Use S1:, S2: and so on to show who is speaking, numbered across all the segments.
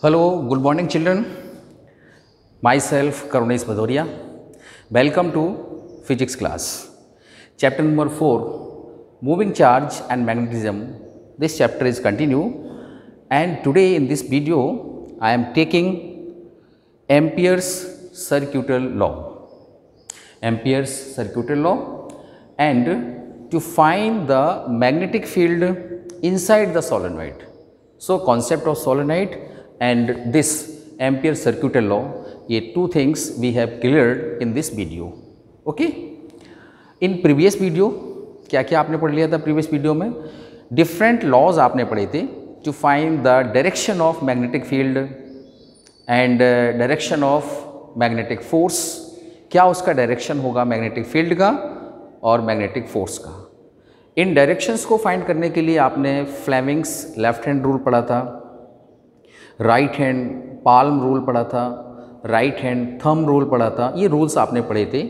S1: Hello, good morning children. Myself Karunesh Bhadoria. Welcome to physics class. Chapter number 4, moving charge and magnetism. This chapter is continue, and today in this video I am taking Ampere's circuital law. Ampere's circuital law, and to find the magnetic field inside the solenoid. So concept of solenoid and this Ampere circuital law, ये two things we have cleared in this video. Okay? In previous video क्या क्या आपने पढ़ लिया था? previous video में different laws आपने पढ़े थे to find the direction of magnetic field and direction of magnetic force. क्या उसका डायरेक्शन होगा मैग्नेटिक फील्ड का और मैग्नेटिक फोर्स का। इन डायरेक्शंस को फाइंड करने के लिए आपने फ्लेमिंग्स लेफ्ट हैंड रूल पढ़ा था, राइट हैंड पाल्म रूल पढ़ा था, राइट हैंड थंब रूल पढ़ा था। ये रूल्स आपने पढ़े थे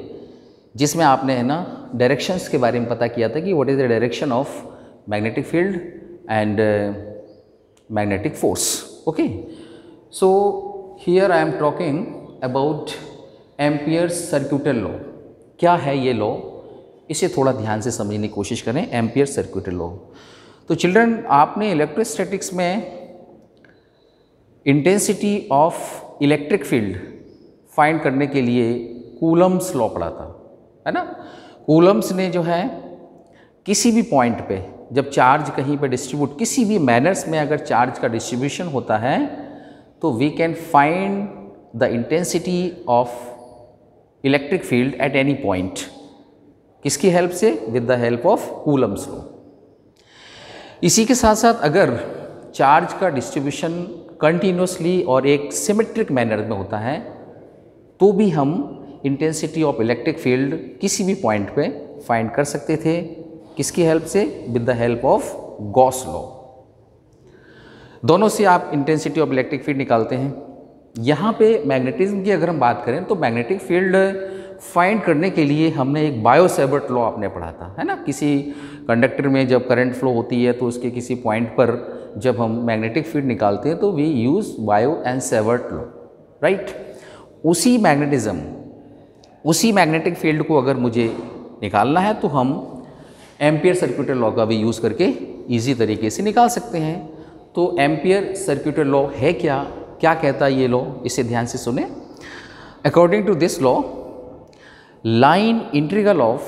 S1: जिसमें आपने है ना डायरेक्शंस के बारे में पता किया था कि what is the direction of magnetic field and magnetic force. Okay, so here I am talking about amperes सर्क्यूटल law. क्या है ये लॉ, इसे थोड़ा ध्यान से समझने की कोशिश करें। एम्पियर सर्क्यूटल लॉ, तो चिल्ड्रन आपने इलेक्ट्रोस्टैटिक्स में intensity of electric field find करने के लिए कूलम्स लॉ पढ़ा था, है ना। कूलम्स ने जो है किसी भी पॉइंट पे जब चार्ज कहीं पे डिस्ट्रीब्यूट, किसी भी मैनर्स में अगर चार्ज का डिस्ट्रीब्यूशन होता है तो we can find the intensity of electric field at any point. किसकी हेल्प से? With the help of Coulomb's law. इसी के साथ साथ अगर चार्ज का डिस्ट्रीब्यूशन कंटिन्यूसली और एक सिमेट्रिक मैनर में होता है तो भी हम इंटेंसिटी ऑफ इलेक्ट्रिक फील्ड किसी भी पॉइंट पे फाइंड कर सकते थे। किसकी हेल्प से? With the help of Gauss law. दोनों से आप इंटेंसिटी ऑफ इलेक्ट्रिक फील्ड निकालते हैं। यहाँ पे मैग्नेटिज्म की अगर हम बात करें तो मैग्नेटिक फील्ड फाइंड करने के लिए हमने एक बायो-सेवर्ट लॉ आपने पढ़ा था, है ना। किसी कंडक्टर में जब करंट फ्लो होती है तो उसके किसी पॉइंट पर जब हम मैग्नेटिक फील्ड निकालते हैं तो we use Biot and Savart law, right. उसी मैग्नेटिज्म, उसी मैग्नेटिक फील्ड को अगर मुझे निकालना है तो हम एम्पियर सर्क्यूटल लॉ का भी यूज़ करके ईजी तरीके से निकाल सकते हैं। तो एम्पियर सर्क्यूटल लॉ है क्या, क्या कहता है ये लॉ, इसे ध्यान से सुने। According to this law, line integral of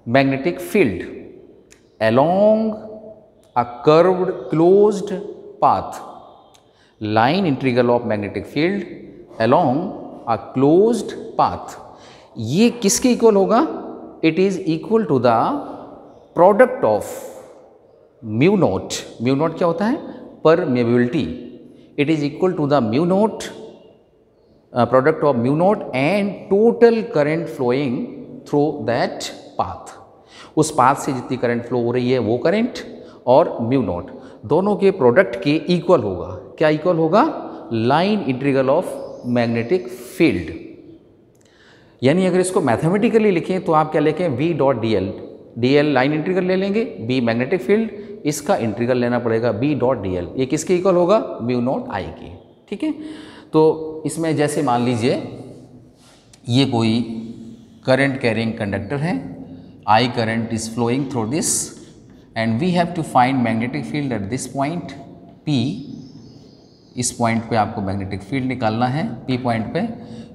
S1: magnetic field along a curved closed path, line integral of magnetic field along a closed path, ये किसके इक्वल होगा? It is equal to the product of mu naught. Mu naught क्या होता है? Permeability. It is equal to the mu naught, product of mu naught and total current flowing through that path। उस path से जितनी current flow हो रही है वो करंट और म्यू नॉट दोनों के प्रोडक्ट के इक्वल होगा। क्या इक्वल होगा? Line integral of magnetic field. यानी अगर इसको मैथमेटिकली लिखें तो आप क्या लिखें? v dot D L. D L line integral ले लेंगे, b मैग्नेटिक फील्ड, इसका इंटीग्रल लेना पड़ेगा b डॉट डी एल। ये किसके इक्वल होगा? म्यू नॉट आई के, ठीक है। तो इसमें जैसे मान लीजिए ये कोई करंट कैरिंग कंडक्टर है, I current is flowing through this and we have to find magnetic field at this point P। इस पॉइंट पे आपको मैग्नेटिक फील्ड निकालना है P पॉइंट पे,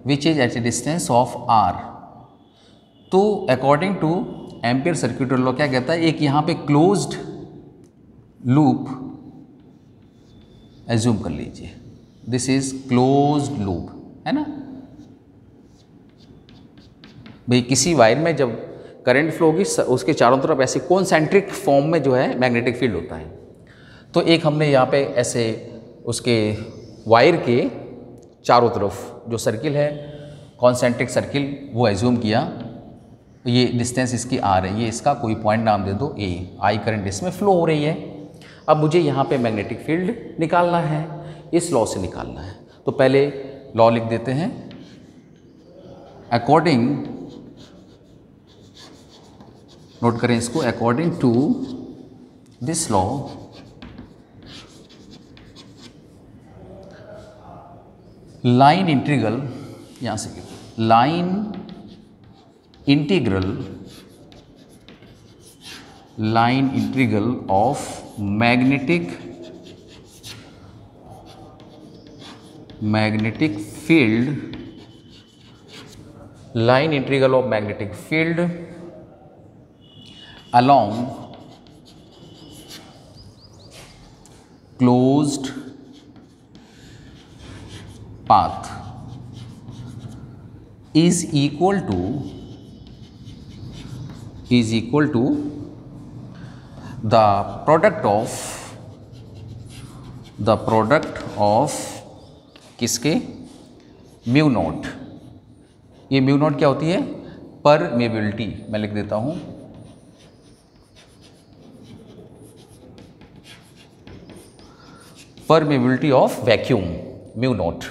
S1: which is at a distance of R। तो according to Ampere circuital law क्या कहता है? एक यहाँ पे क्लोज्ड लूप एज्यूम कर लीजिए, दिस इज क्लोज्ड लूप, है ना भाई। किसी वायर में जब करंट फ्लो होगी उसके चारों तरफ ऐसे कॉन्सेंट्रिक फॉर्म में जो है मैग्नेटिक फील्ड होता है। तो एक हमने यहाँ पे ऐसे उसके वायर के चारों तरफ जो सर्किल है, कॉन्सेंट्रिक सर्किल, वो एज्यूम किया। ये डिस्टेंस इसकी आर है, ये इसका कोई पॉइंट नाम दे दो ए। आई करंट इसमें फ्लो हो रही है। अब मुझे यहाँ पे मैग्नेटिक फील्ड निकालना है, इस लॉ से निकालना है। तो पहले लॉ लिख देते हैं। अकॉर्डिंग, नोट करें इसको, according to this law line integral, यहाँ से line integral of magnetic field, line integral of magnetic field along closed path is equal to the product of किसके, म्यू नॉट। ये म्यू नॉट क्या होती है, permeability, मैं लिख देता हूं, permeability of vacuum, mu naught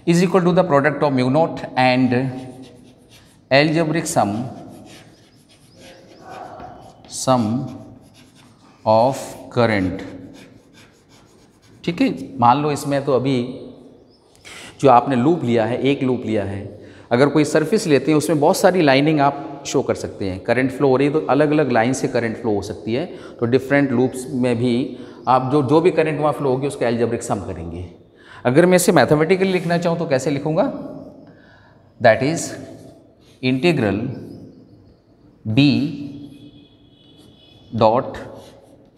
S1: is equal to the product of mu naught and algebraic sum of current. ठीक है, मान लो इसमें तो अभी जो आपने लूप लिया है, एक लूप लिया है, अगर कोई सरफेस लेते हैं उसमें बहुत सारी लाइनिंग आप शो कर सकते हैं, करंट फ्लो हो रही है तो अलग अलग लाइन से करंट फ्लो हो सकती है, तो डिफरेंट लूप्स में भी आप जो भी करंट वहाँ फ्लो होगी उसका एल्जेब्रिक सम करेंगे। अगर मैं इसे मैथमेटिकली लिखना चाहूँ तो कैसे लिखूँगा, that is integral B dot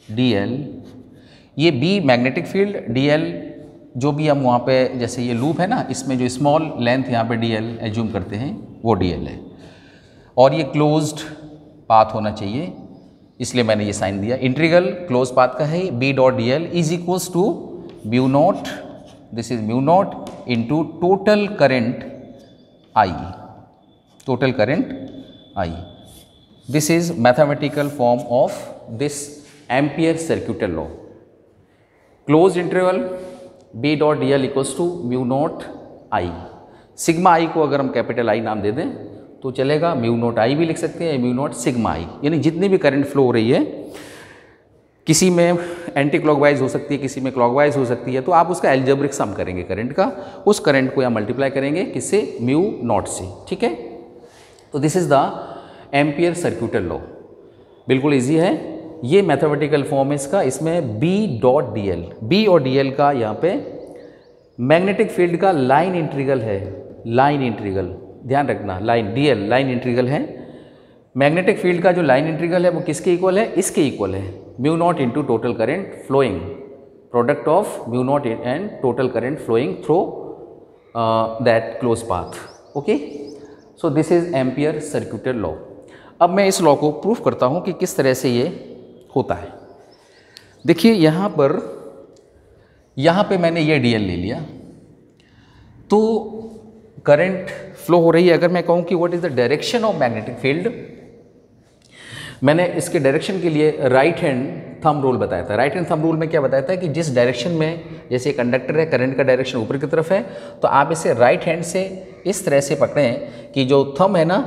S1: D L, ये B magnetic field, D L जो भी हम वहाँ पे, जैसे ये लूप है ना, इसमें जो स्मॉल लेंथ यहाँ पे डी एल एज्यूम करते हैं वो डी एल है, और ये क्लोज्ड पाथ होना चाहिए, इसलिए मैंने ये साइन दिया। इंटीग्रल क्लोज पाथ का है, B dot D L is equals to mu naught, this is mu naught into total current I, total current I. This is mathematical form of this ampere circuital law. Close interval B dot D L equals to mu naught I, sigma I को अगर हम capital I नाम दे दें तो चलेगा, mu naught आई भी लिख सकते हैं, म्यू नॉट सिग्मा आई, यानी जितनी भी करंट फ्लो हो रही है, किसी में एंटी क्लॉकवाइज हो सकती है, किसी में क्लॉकवाइज हो सकती है, तो आप उसका एल्जेब्रिक सम करेंगे करंट का, उस करंट को यहाँ मल्टीप्लाई करेंगे किससे, म्यू नॉट से। ठीक है, तो this is the ampere circuital law, बिल्कुल ईजी है, ये मैथमेटिकल फॉर्म है इसका। इसमें B dot D L, B और डी एल का यहाँ पे मैग्नेटिक फील्ड का लाइन इंटीग्रल है, लाइन इंटीग्रल ध्यान रखना, line D L line integral है। मैग्नेटिक फील्ड का जो लाइन इंटीग्रल है वो किसके इक्वल है, इसके इक्वल है, mu naught into total current flowing, product of mu naught and total current flowing through that closed path. Okay, so this is ampere circuital law. अब मैं इस लॉ को प्रूफ करता हूँ कि किस तरह से ये होता है। देखिए यहाँ पे मैंने ये डी एल ले लिया, तो करंट फ्लो हो रही है। अगर मैं कहूँ कि what is the direction of magnetic field, मैंने इसके डायरेक्शन के लिए राइट हैंड थंब रूल बताया था। राइट हैंड थंब रूल में क्या बताया था कि जिस डायरेक्शन में, जैसे कंडक्टर है, करंट का डायरेक्शन ऊपर की तरफ है, तो आप इसे राइट हैंड से इस तरह से पकड़ें कि जो थंब है ना,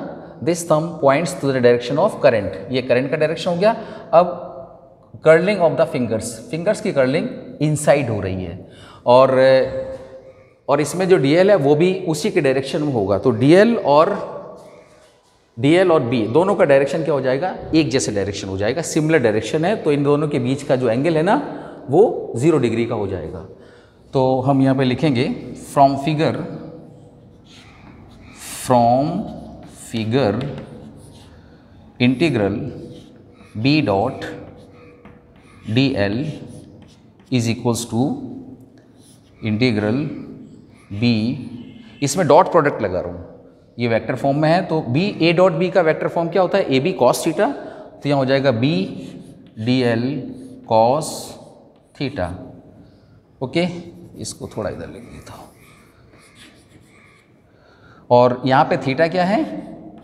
S1: this thumb points to the direction of current, ये करंट का डायरेक्शन हो गया। अब कर्लिंग ऑफ द फिंगर्स की कर्लिंग इनसाइड हो रही है, और इसमें जो डी एल है वो भी उसी के डायरेक्शन में होगा। तो डी एल और बी दोनों का डायरेक्शन क्या हो जाएगा, एक जैसे डायरेक्शन हो जाएगा, सिमिलर डायरेक्शन है, तो इन दोनों के बीच का जो एंगल है ना वो 0 डिग्री का हो जाएगा। तो हम यहाँ पे लिखेंगे from figure integral B dot D L is equals to integral B, इसमें डॉट प्रोडक्ट लगा रहा हूँ, ये वेक्टर फॉर्म में है, तो बी ए डॉट बी का वेक्टर फॉर्म क्या होता है, ए बी कॉस थीटा, तो यहाँ हो जाएगा B D L cos theta. Okay, इसको थोड़ा इधर लिख देता हूँ, और यहाँ पे थीटा क्या है,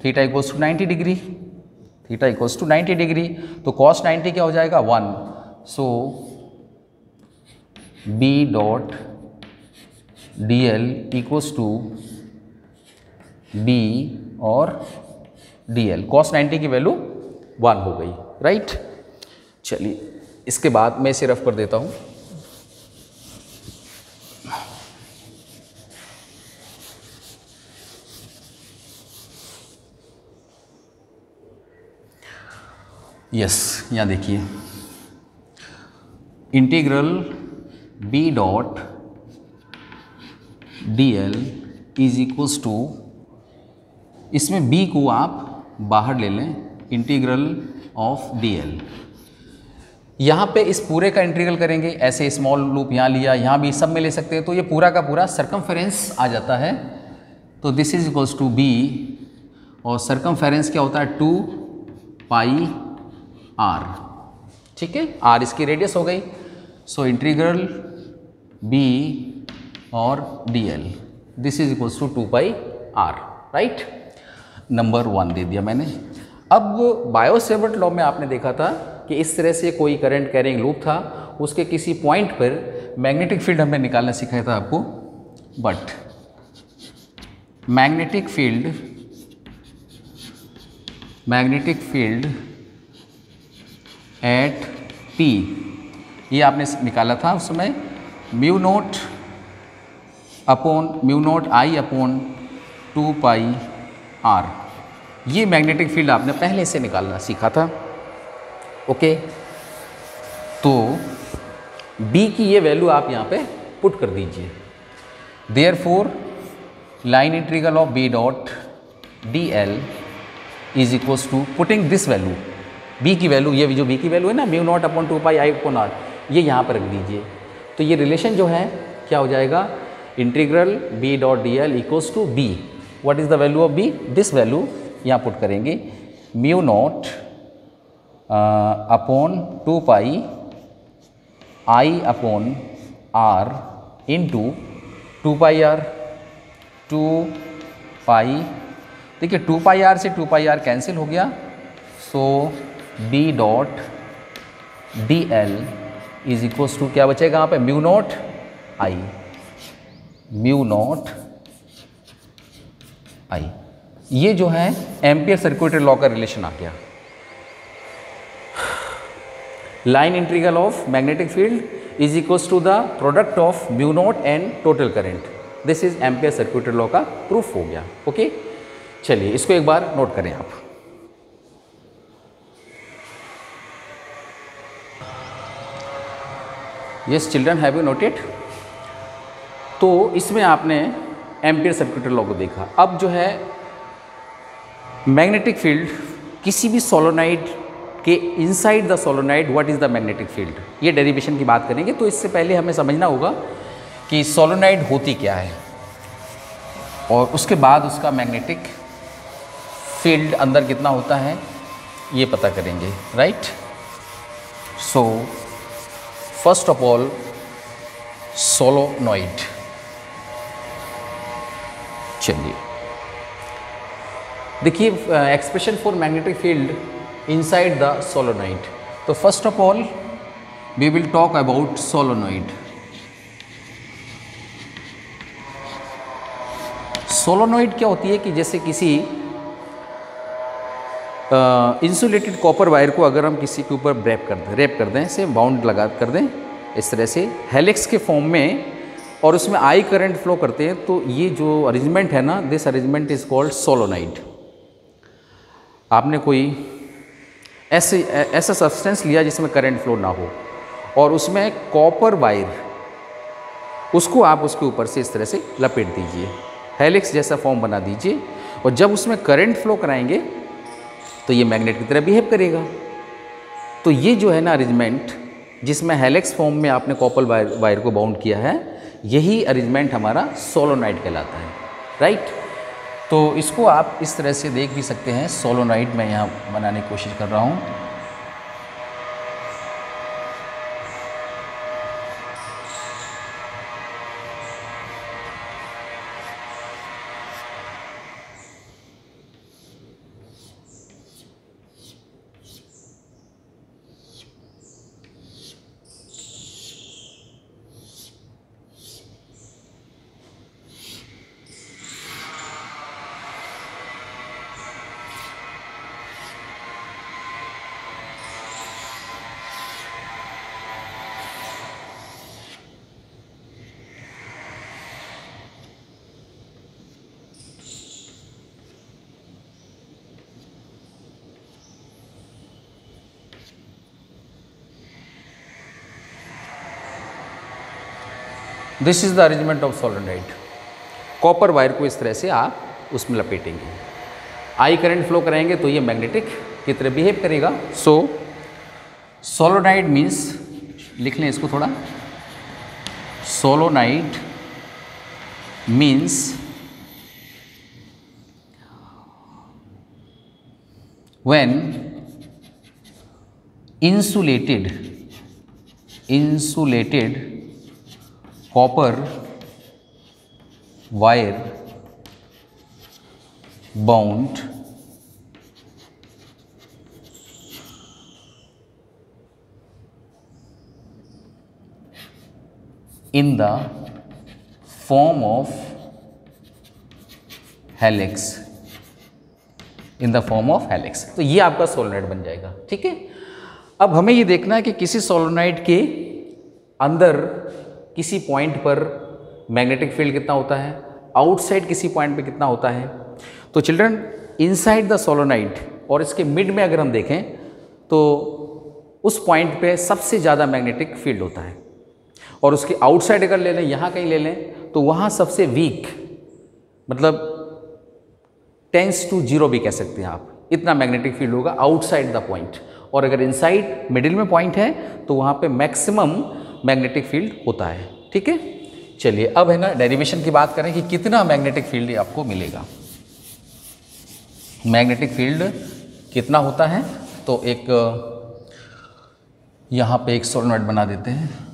S1: theta equals to 90 degree, theta equals to 90 degree, तो कॉस 90 क्या हो जाएगा 1, so B dot D L equals to B और डी एल, कॉस 90 की वैल्यू 1 हो गई, राइट। चलिए इसके बाद मैं इसे रफ कर देता हूँ। यस, यहाँ देखिए integral B dot D L is equals to, इसमें b को आप बाहर ले लें, इंटीग्रल ऑफ डी एल। यहाँ पे इस पूरे का इंटीग्रल करेंगे, ऐसे स्मॉल लूप यहाँ लिया, यहाँ भी सब में ले सकते हैं, तो ये पूरा का पूरा सर्कमफेरेंस आ जाता है। तो this is equals to b, और सर्कमफेरेंस क्या होता है 2 पाई r, ठीक है, r इसकी रेडियस हो गई। सो इंटीग्रल b और dl this is equals to 2 pi r, right. Number 1 दे दिया मैंने। अब बायो-सेवर्ट लॉ में आपने देखा था कि इस तरह से कोई करंट कैरिंग लूप था, उसके किसी पॉइंट पर मैग्नेटिक फील्ड हमने निकालना सिखाया था आपको, but magnetic field eight P, ये आपने निकाला था उस समय mu naught I upon 2 pi r, ये मैग्नेटिक फील्ड आपने पहले से निकालना सीखा था। ओके, तो B की ये वैल्यू आप यहाँ पे पुट कर दीजिए। Therefore line integral of B dot DL is equals to, putting this value, B की वैल्यू, ये जो B की वैल्यू है ना mu naught upon 2 pi I upon r, ये यहाँ पर रख दीजिए। तो ये रिलेशन जो है क्या हो जाएगा, integral B dot DL equals to B, what is the value of B, this value यहाँ पुट करेंगे, mu naught upon 2 pi I upon r into 2 pi r, 2 pi, देखिए 2 पाई r से 2 पाई r कैंसिल हो गया, so B dot DL is equals to क्या बचेगा यहाँ पे, म्यू नॉट I, ये जो है एम्पियर सर्कुलेटरी लॉ का रिलेशन आ गया। Line integral of magnetic field is equals to the product of mu naught and total current, this is ampere circulatory law का प्रूफ हो गया। ओके, चलिए इसको एक बार नोट करें आप। Yes children, have you noted? तो इसमें आपने एम्पियर सर्कुलेटरी लॉ को देखा। अब जो है मैग्नेटिक फील्ड, किसी भी सोलोनाइड के inside the solenoid what is the magnetic field, ये डेरिवेशन की बात करेंगे। तो इससे पहले हमें समझना होगा कि सोलोनाइड होती क्या है, और उसके बाद उसका मैग्नेटिक फील्ड अंदर कितना होता है ये पता करेंगे, right. So first of all solenoid, चलिए देखिए expression for magnetic field inside the solenoid. तो first of all we will talk about solenoid. Solenoid क्या होती है कि जैसे किसी इंसुलेटेड कॉपर वायर को अगर हम किसी के ऊपर रैप कर दें, से बाउंड लगा कर दें इस तरह से हेलिक्स के फॉर्म में, और उसमें आई करंट फ्लो करते हैं, तो ये जो अरेंजमेंट है ना, this arrangement is called solenoid. आपने कोई ऐसा सब्सटेंस लिया जिसमें करंट फ्लो ना हो, और उसमें कॉपर वायर, उसको आप उसके ऊपर से इस तरह से लपेट दीजिए, हेलिक्स जैसा फॉर्म बना दीजिए, और जब उसमें करंट फ्लो कराएंगे तो ये मैग्नेट की तरह बिहेव करेगा। तो ये जो है ना अरेंजमेंट, जिसमें हेलिक्स फॉर्म में आपने कॉपर वायर को बाउंड किया है, यही अरेंजमेंट हमारा सोलोनॉइड कहलाता है, राइट। तो इसको आप इस तरह से देख भी सकते हैं, सोलोनॉइड मैं यहाँ बनाने की कोशिश कर रहा हूँ। This is the arrangement of solenoid. Copper wire को इस तरह से आप उसमें लपेटेंगे, आई करंट फ्लो कराएंगे तो ये मैग्नेटिक की तरह बिहेव करेगा। सो सोलेनोइड मीन्स, लिख लें इसको थोड़ा, solenoid means when insulated copper wire bound in the form of helix, in the form of helix, तो ये आपका सोलेनोइड बन जाएगा। ठीक है, अब हमें ये देखना है कि किसी सोलेनोइड के अंदर किसी पॉइंट पर मैग्नेटिक फील्ड कितना होता है, आउटसाइड किसी पॉइंट पे कितना होता है। तो चिल्ड्रन, इनसाइड द सोलेनोइड और इसके मिड में अगर हम देखें तो उस पॉइंट पे सबसे ज़्यादा मैग्नेटिक फील्ड होता है, और उसके आउटसाइड अगर ले लें, यहाँ कहीं ले लें, तो वहाँ सबसे वीक, मतलब टेंस टू जीरो भी कह सकते हैं आप, इतना मैग्नेटिक फील्ड होगा आउटसाइड द पॉइंट। और अगर इनसाइड मिडिल में पॉइंट है तो वहाँ पे मैक्सिमम मैग्नेटिक फील्ड होता है। ठीक है, चलिए अब है ना डेरिवेशन की बात करें कि कितना मैग्नेटिक फील्ड आपको मिलेगा। मैग्नेटिक फील्ड कितना होता है, तो एक यहाँ पे एक सोलेनोइड बना देते हैं।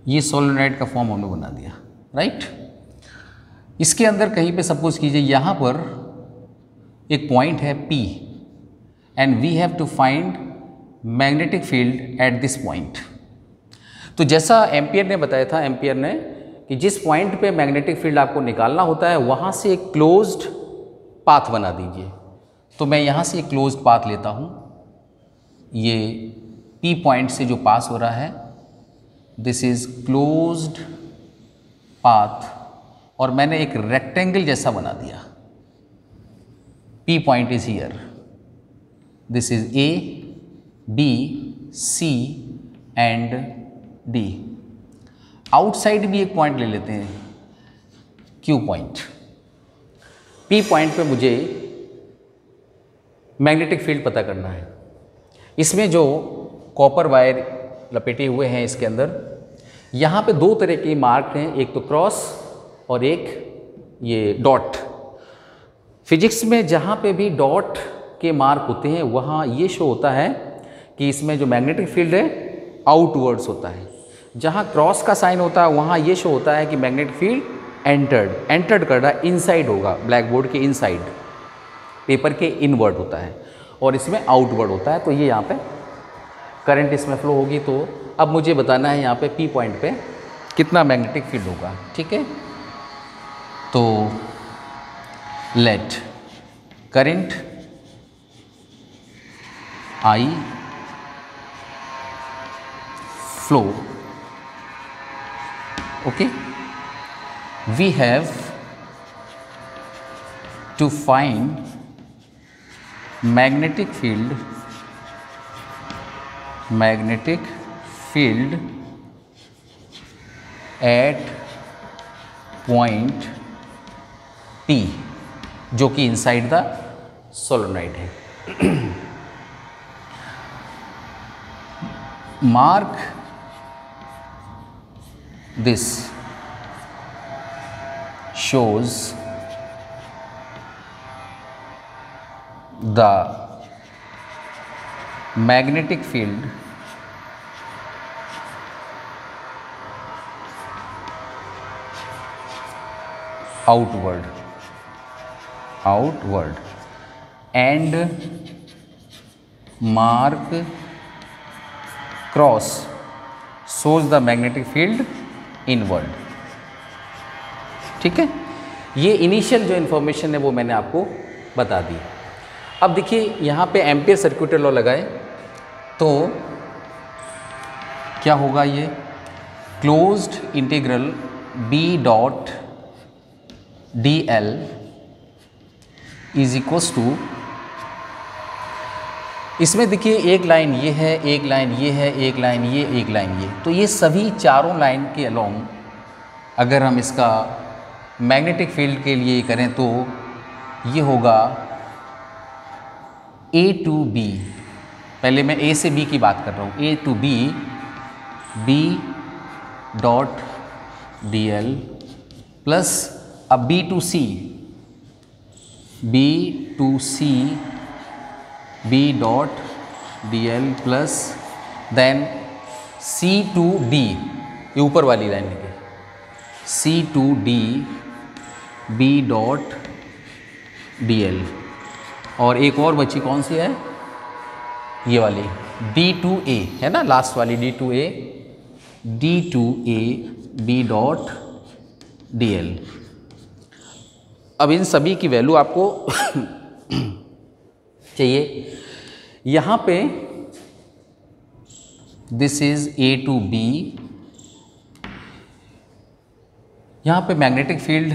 S1: ये सोलेनोइड का फॉर्म हमने बना दिया, राइट। इसके अंदर कहीं पे सपोज कीजिए यहाँ पर एक पॉइंट है P and we have to find magnetic field at this point. तो जैसा एम्पियर ने बताया था, एम्पियर ने, कि जिस पॉइंट पे मैग्नेटिक फील्ड आपको निकालना होता है वहाँ से एक क्लोज्ड पाथ बना दीजिए। तो मैं यहाँ से एक क्लोज्ड पाथ लेता हूँ, ये P पॉइंट से जो पास हो रहा है, दिस इज क्लोज्ड पाथ, और मैंने एक रेक्टेंगल जैसा बना दिया। P point is here, this is A, B, C and D। Outside भी एक पॉइंट ले लेते हैं, Q पॉइंट। P पॉइंट पे मुझे मैग्नेटिक फील्ड पता करना है। इसमें जो कॉपर वायर लपेटे हुए हैं इसके अंदर, यहाँ पे दो तरह के मार्क हैं, एक तो क्रॉस और एक ये डॉट। फिजिक्स में जहाँ पे भी डॉट के मार्क होते हैं वहाँ ये शो होता है कि इसमें जो मैग्नेटिक फील्ड है आउटवर्ड्स होता है। जहाँ क्रॉस का साइन होता है वहाँ ये शो होता है कि मैग्नेटिक फील्ड एंटर्ड कर रहा है, इनसाइड होगा, ब्लैक बोर्ड के इनसाइड, पेपर के इनवर्ड होता है, और इसमें आउटवर्ड होता है। तो ये यहाँ पे करंट इसमें फ्लो होगी। तो अब मुझे बताना है यहाँ पे P पॉइंट पे कितना मैग्नेटिक फील्ड होगा। ठीक है, तो let current I flow, okay, we have to find magnetic field at point P, जो कि इनसाइड द सोलेनोइड है। Mark this shows the magnetic field outward, and mark cross shows the magnetic field inward. ठीक है, ये initial जो information है वो मैंने आपको बता दी। अब देखिए यहाँ पे एम्पियर सर्क्यूटल लॉ लगाए तो क्या होगा, ये closed integral B dot dl is equals to, इसमें देखिए एक लाइन ये है, एक लाइन ये है, एक लाइन ये, एक लाइन ये, तो ये सभी चारों लाइन के अलोंग अगर हम इसका मैग्नेटिक फील्ड के लिए करें तो ये होगा A टू B। पहले मैं A से B की बात कर रहा हूँ, A to B, B dot dl plus अब B to C, B to C B dot dl plus then C to D, ये ऊपर वाली लाइन है, C to D B dot dl, और एक और बची कौन सी है, ये वाली D टू A है ना, लास्ट वाली D to A B dot dl। अब इन सभी की वैल्यू आपको चाहिए। यहाँ पे this is A to B, यहाँ पे मैग्नेटिक फील्ड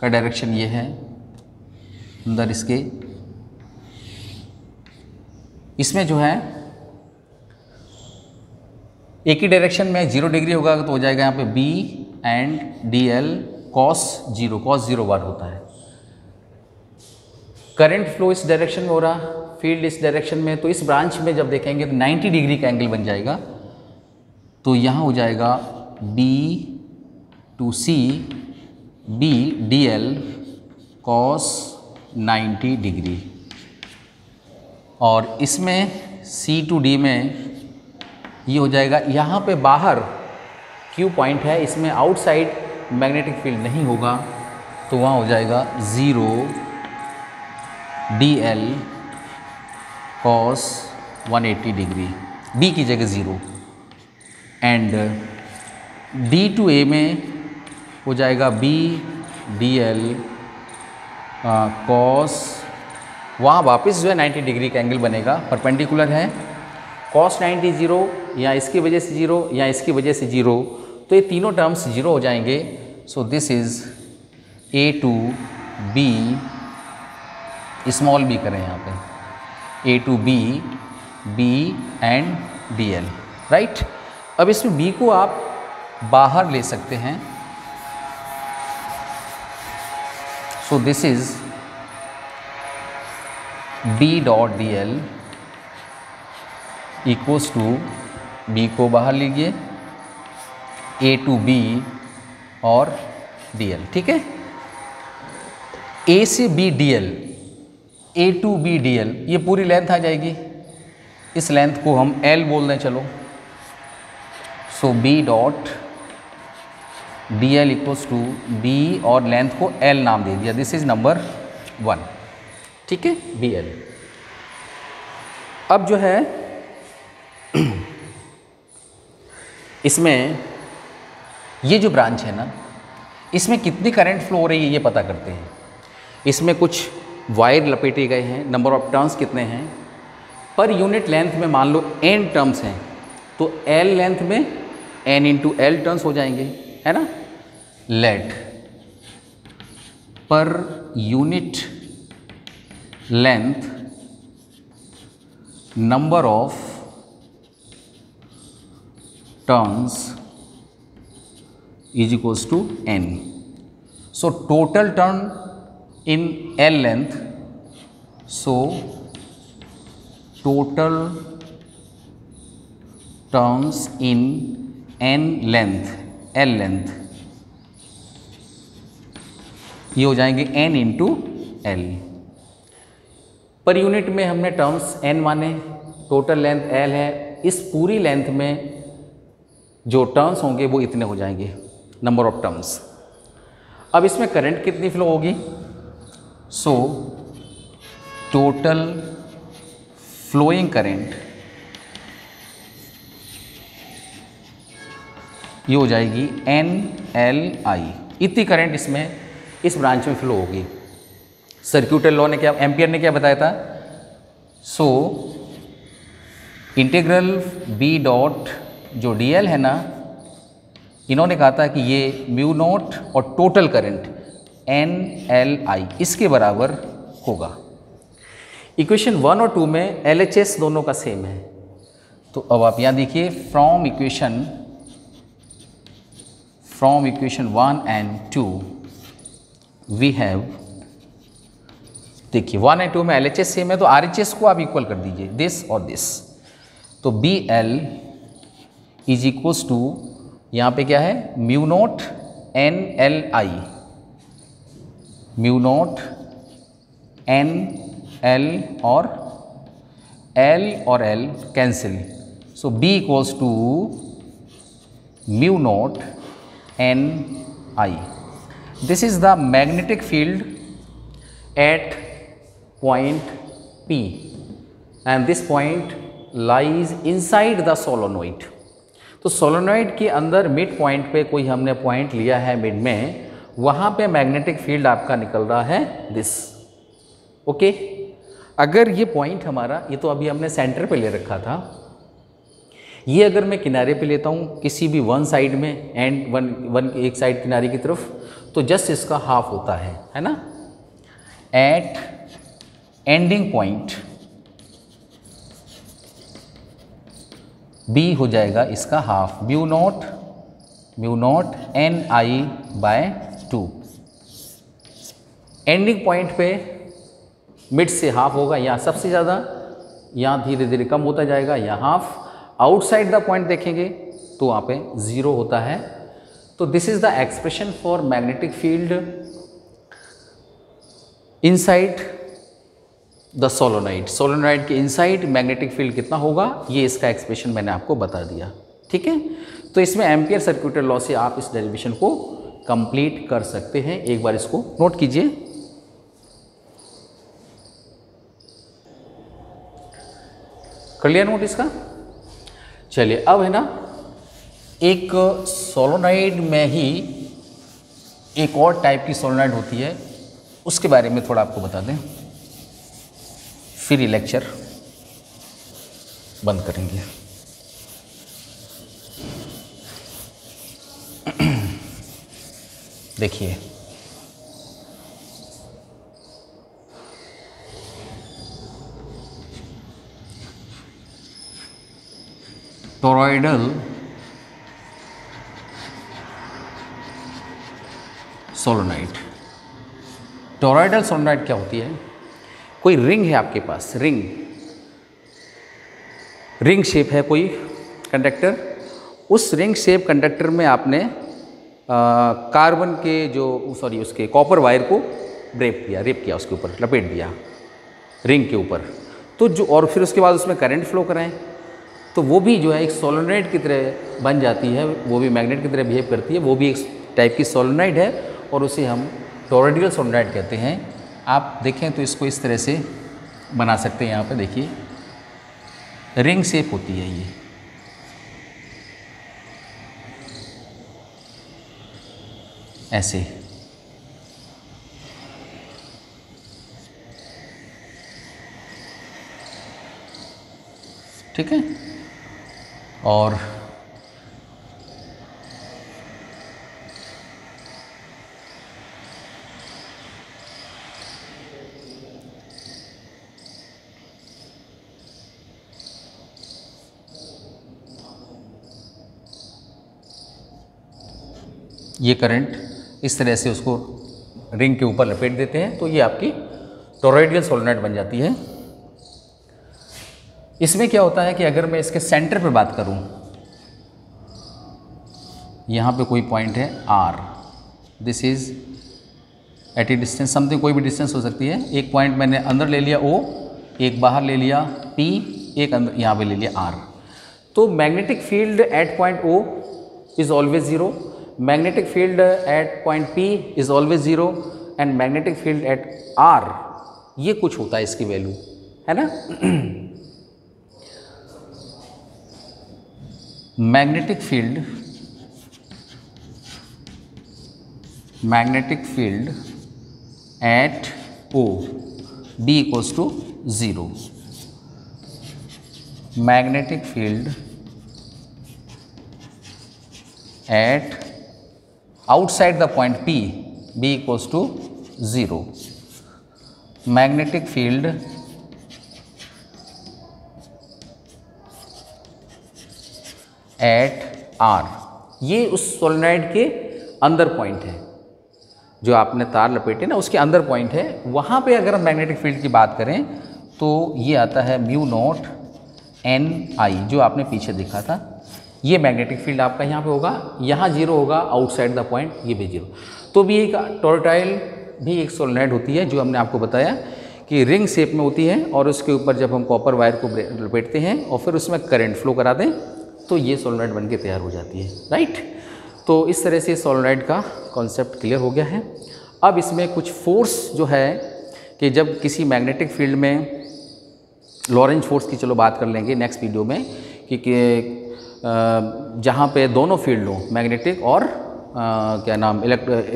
S1: का डायरेक्शन ये है अंदर इसके, इसमें जो है एक ही डायरेक्शन में 0 डिग्री होगा तो हो जाएगा यहाँ पे B एंड dl cos 0 बार होता है। करंट फ्लो इस डायरेक्शन में हो रहा, फील्ड इस डायरेक्शन में, तो इस ब्रांच में जब देखेंगे तो 90 डिग्री का एंगल बन जाएगा, तो यहाँ हो जाएगा B to C B dl cos 90 degree, और इसमें C टू D में ये हो जाएगा, यहाँ पे बाहर Q पॉइंट है, इसमें आउटसाइड मैग्नेटिक फील्ड नहीं होगा, तो वहाँ हो जाएगा 0 dl cos 180 डिग्री, B की जगह 0, एंड D टू A में हो जाएगा B dl cos, वहाँ वापस जो है 90 डिग्री का एंगल बनेगा, परपेंडिकुलर है, cos 90 0, या इसकी वजह से 0 या इसकी वजह से 0, तो ये तीनों टर्म्स 0 हो जाएंगे। So this is A to B, small b करें यहाँ पे, A to B B and dl, right. अब इसमें B को आप बाहर ले सकते हैं, so this is B dot dl equals to, B को बाहर लीजिए, A टू B और dl, ठीक है। A से B dl, A to B dl, ये पूरी लेंथ आ जाएगी, इस लेंथ को हम L बोल दें, चलो। So B dot dl equals to B और लेंथ को L नाम दे दिया, दिस इज नंबर 1, ठीक है, BL। अब जो है इसमें ये जो ब्रांच है ना, इसमें कितनी करंट फ्लो हो रही है ये पता करते हैं। इसमें कुछ वायर लपेटे गए हैं, नंबर ऑफ टर्न्स कितने हैं, पर यूनिट लेंथ में मान लो n टर्म्स हैं, तो L लेंथ में n इंटू L टर्न्स हो जाएंगे, है ना। Let per unit length number of turns is equals to n। So total turn in L length, so total turns in N length, L length, ये हो जाएंगे n into L। Per unit में हमने terms n माने, total length L है, इस पूरी length में जो टर्न्स होंगे वो इतने हो जाएंगे, नंबर ऑफ टर्म्स। अब इसमें करंट कितनी फ्लो होगी, सो टोटल फ्लोइंग करेंट ये हो जाएगी NLI। इतनी करंट इसमें इस ब्रांच में फ्लो होगी। सर्क्यूटल लॉ ने क्या, एम्पियर ने क्या बताया था? सो इंटीग्रल B डॉट जो DL है ना, इन्होंने कहा था कि ये म्यू नॉट और टोटल करंट NLI इसके बराबर होगा। इक्वेशन 1 और 2 में LHS दोनों का सेम है। तो अब आप यहाँ देखिए, from equation 1 and 2 we have, देखिए 1 एंड 2 में LHS सेम है तो RHS को आप इक्वल कर दीजिए, दिस और दिस। तो BL इज इक्वल्स टू, यहाँ पे क्या है, mu naught NLI, mu naught NL और L cancel, so B equals to mu naught NI। This is the magnetic field at point P and this point lies inside the solenoid। तो solenoid के अंदर mid point पे कोई हमने point लिया है mid में, वहाँ पे मैग्नेटिक फील्ड आपका निकल रहा है दिस। ओके, अगर ये पॉइंट हमारा, ये तो अभी हमने सेंटर पे ले रखा था, ये अगर मैं किनारे पे लेता हूँ किसी भी वन साइड में एंड वन एक साइड किनारे की तरफ, तो जस्ट इसका हाफ होता है ना। एट एंडिंग पॉइंट B हो जाएगा इसका half, mu naught NI/2। Ending point पे मिड से हाफ होगा, यहाँ सबसे ज़्यादा, यहाँ धीरे धीरे कम होता जाएगा, यहाँ हाफ। आउटसाइड द पॉइंट देखेंगे तो वहाँ पे 0 होता है। तो this is the expression for magnetic field inside the solenoid. Solenoid के इनसाइड मैग्नेटिक फील्ड कितना होगा, ये इसका एक्सप्रेशन मैंने आपको बता दिया। ठीक है, तो इसमें एम्पियर सर्क्यूटल लॉ से आप इस डेरिवेशन को कंप्लीट कर सकते हैं। एक बार इसको नोट कीजिए। कर लिया नोट इसका? चलिए, अब है ना, एक सोलोनॉइड में ही एक और टाइप की सोलोनॉइड होती है, उसके बारे में थोड़ा आपको बता दें, फिर ये लेक्चर बंद करेंगे। देखिए, टोरॉइडल सोलोनॉइड। टोरॉइडल सोलोनॉइड क्या होती है? कोई रिंग है आपके पास, रिंग शेप है कोई कंडक्टर, उस रिंग शेप कंडक्टर में आपने कार्बन के उसके कॉपर वायर को रेप किया उसके ऊपर, लपेट दिया रिंग के ऊपर। तो जो, और फिर उसके बाद उसमें करंट फ्लो कराएं, तो वो भी जो है एक सोलोनॉइड की तरह बन जाती है, वो भी मैग्नेट की तरह बिहेव करती है, वो भी एक टाइप की सोलोनॉइड है और उसे हम टोरॉइडल सोलोनॉइड कहते हैं। आप देखें तो इसको इस तरह से बना सकते हैं। यहाँ पे देखिए, रिंग शेप होती है ये, ऐसे। ठीक है, और ये करंट इस तरह से उसको रिंग के ऊपर लपेट देते हैं, तो ये आपकी टोरॉइडल सोलोनॉइड बन जाती है। इसमें क्या होता है कि अगर मैं इसके सेंटर पर बात करूं, यहाँ पे कोई पॉइंट है R, this is at a distance something, कोई भी डिस्टेंस हो सकती है। एक पॉइंट मैंने अंदर ले लिया O, एक बाहर ले लिया P, एक अंदर यहाँ पे ले लिया R। तो magnetic field at point O is always 0, magnetic field at point P is always 0 and magnetic field at R ये कुछ होता है इसकी वैल्यू, है ना। Magnetic field at O B equals to 0, magnetic field at outside the point P B equals to 0, magnetic field at R, ये उस solenoid के अंदर पॉइंट है, जो आपने तार लपेटे ना उसके अंदर पॉइंट है। वहाँ पे अगर हम मैग्नेटिक फील्ड की बात करें तो ये आता है म्यू नॉट NI, जो आपने पीछे देखा था। ये मैग्नेटिक फील्ड आपका यहाँ पे होगा, यहाँ 0 होगा, आउटसाइड द पॉइंट ये भी 0। तो भी एक टॉर्टाइल भी एक सोलेनॉइड होती है, जो हमने आपको बताया कि रिंग शेप में होती है, और उसके ऊपर जब हम कॉपर वायर को लपेटते हैं और फिर उसमें करंट फ्लो करा दें तो ये सोलेनॉइड बन के तैयार हो जाती है, राइट। तो इस तरह से सोलेनॉइड का कॉन्सेप्ट क्लियर हो गया है। अब इसमें कुछ फोर्स जो है कि जब किसी मैग्नेटिक फील्ड में लॉरेंज फोर्स की चलो बात कर लेंगे नेक्स्ट वीडियो में कि जहाँ पे दोनों फील्ड हो, मैग्नेटिक और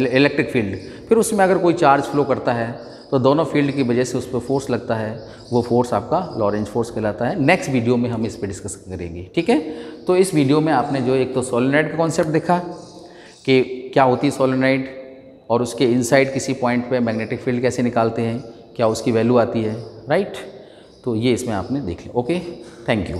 S1: इलेक्ट्रिक फील्ड, फिर उसमें अगर कोई चार्ज फ्लो करता है तो दोनों फील्ड की वजह से उस पर फोर्स लगता है, वो फोर्स आपका लॉरेंज फोर्स कहलाता है। नेक्स्ट वीडियो में हम इस पर डिस्कस करेंगे, ठीक है। तो इस वीडियो में आपने जो एक तो सोलेनॉइड का कॉन्सेप्ट देखा कि क्या होती है सोलेनॉइड, और उसके इनसाइड किसी पॉइंट पे मैग्नेटिक फील्ड कैसे निकालते हैं, क्या उसकी वैल्यू आती है, राइट। तो ये इसमें आपने देख लिया। Okay, thank you.